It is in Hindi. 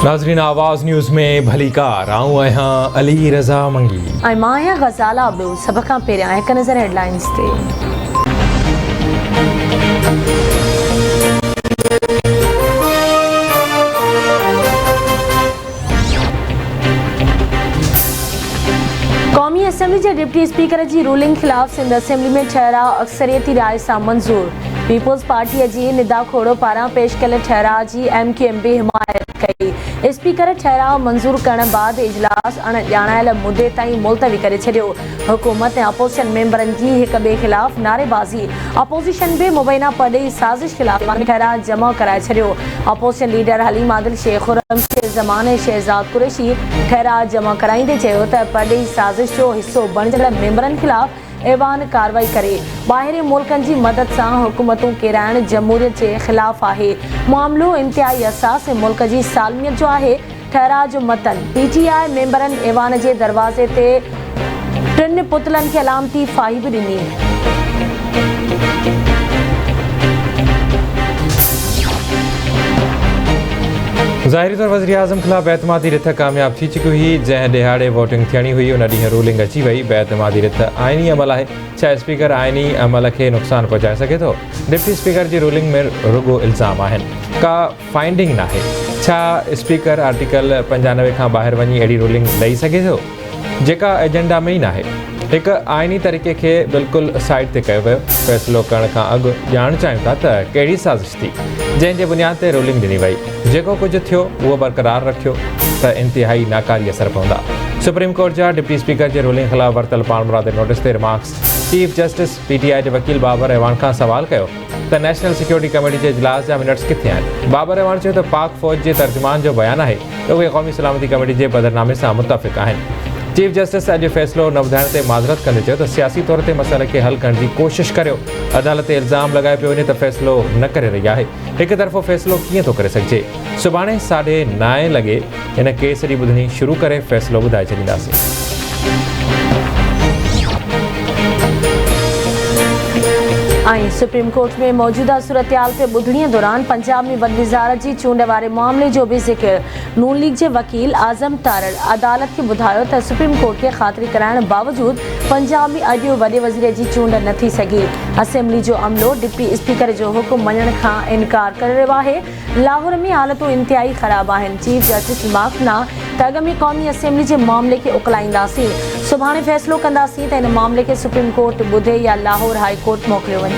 नाज़रीन आवाज़ न्यूज़ में भली कार आऊं आहियां अली रज़ा मंगी ऐं मां आहियां ग़ज़ाला अब्दुल। सभ खां पहिरियां हिकु नज़र हेडलाइंस ते। क़ौमी असेंबली जे डिप्टी स्पीकर जी रूलिंग ख़िलाफ़ सिंध असेंबली में ठहराव अक्सरियती राय सां मंज़ूर। पीपुल्स पार्टीअ जी निदा खोड़ो पारां पेश कयल ठहराव जी MQM बि हिमायत कई। स्पीकर ठहराव मंज़ूर करण बाद इजलास अणॼाणायल मुदे ताईं मुलतवी करे छॾियो। हुकूमत ऐं अपोज़िशन मेंबरनि जी हिक ॿिए ख़िलाफ़ नारेबाज़ी। अपोज़िशन बि मुबैना परॾेही साज़िश ख़िलाफ़ ठहराव जमा कराए छॾियो। अपोज़िशन लीडर हलीम आदिल शेख खुर्रम शेख ज़मान ऐं शहज़ाद कुरैशी ठहराव जमा कराईंदे चयो त परॾेही साज़िश जो हिसो बणिजल मेंबरनि ख़िलाफ़ ऐवान कार्रवाई करे ॿाहिरि मुल्कनि जी मदद सां हुकूमतूं किराइण जमहूरियत जे ख़िलाफ़ आहे। मामलो इंतिहाई असास ऐं मुल्क जी सालमियत जो आहे। ठहराव जो मतन PTI मेंबरनि ऐवान जे दरवाज़े ते 3 पुतलनि खे अलामती फाही बि ॾिनी। ज़ाहिरी तौर वज़ीर आज़म ख़िलाफ़ बेतमादी रिथ कामयाब थी चुकी हुई। जंहिं ॾिहाड़े वोटिंग थियणी हुई उन ॾींहुं रूलिंग अची वई। बेतमादी रिथ आइनी अमल आहे। छा स्पीकर आइनी अमल खे नुक़सानु पहुचाए सघे थो? डिप्टी स्पीकर जी रूलिंग में रुगो इल्ज़ाम आहिनि, का फाइंडिंग नाहे। छा स्पीकर आर्टिकल 95 खां ॿाहिरि वञी अहिड़ी रूलिंग ॾेई सघे थो जेका एजेंडा में ई नाहे? हिकु आइनी तरीक़े खे बिल्कुलु साइड ते कयो वियो। फ़ैसिलो करण खां अॻु ॼाण चाहियूं था त कहिड़ी साज़िश थी जंहिंजे बुनियाद ते रूलिंग ॾिनी वई। जेको कुझु थियो उहो बरक़रार रखियो त इंतिहाई नाकारी असर पवंदा। सुप्रीम कोर्ट जा डिप्टी स्पीकर जे रूलिंग ख़िलाफ़ वरितल पाण मुरादे नोटिस ते रिमार्क्स। चीफ जस्टिस PTI जे वकील बाबर ऐवान खां सवाल कयो त नेशनल सिक्योरिटी कमेटी जे इजलास जा मिनट्स किथे आहिनि? बाबर ऐवान चयो त पाक फ़ौज जे तर्जुमान जो बयानु आहे त उहे क़ौमी सलामती कमेटी जे बदरनामे सां मुतफ़िक़ आहिनि। चीफ जस्टिस अॼु फ़ैसिलो न ॿुधाइण ते माज़रत कंदे चयो त सियासी तौर ते मसइले खे हल करण जी कोशिशि करियो। अदालत ते इल्ज़ाम लॻाए पियो वञे त फ़ैसिलो न करे रही आहे। हिकु तरफ़ो फ़ैसिलो कीअं थो करे सघिजे? सुभाणे 9:30 लॻे हिन केस जी ॿुधणी शुरू करे फ़ैसिलो ॿुधाए छॾींदासीं। ऐं सुप्रीम कोर्ट में मौजूदा सूरतहाल ते ॿुधणीअ दौरान पंजाब में वॾी वज़ारत जी चूंड वारे मामले जो बि ज़िक्र। नून लीग जे वकील आज़म तारड़ अदालत खे ॿुधायो त सुप्रीम कोर्ट खे ख़ातिरी कराइण बावजूद पंजाब में अॼु वॾे वज़ीर जी चूंड न थी सघी। असेंबली जो अमलो डिप्टी स्पीकर जो हुकुम मञण खां इनकार करे रहियो आहे। लाहौर में हालतूं इंतिहाई ख़राब आहिनि। चीफ जस्टिस माखना त अॻ में क़ौमी असेंबली जे मामले खे उकलाईंदासीं। सुभाणे फ़ैसिलो कंदासीं त हिन मामले खे सुप्रीम कोर्ट ॿुधे या लाहौर हाई कोर्ट मोकिलियो वञे।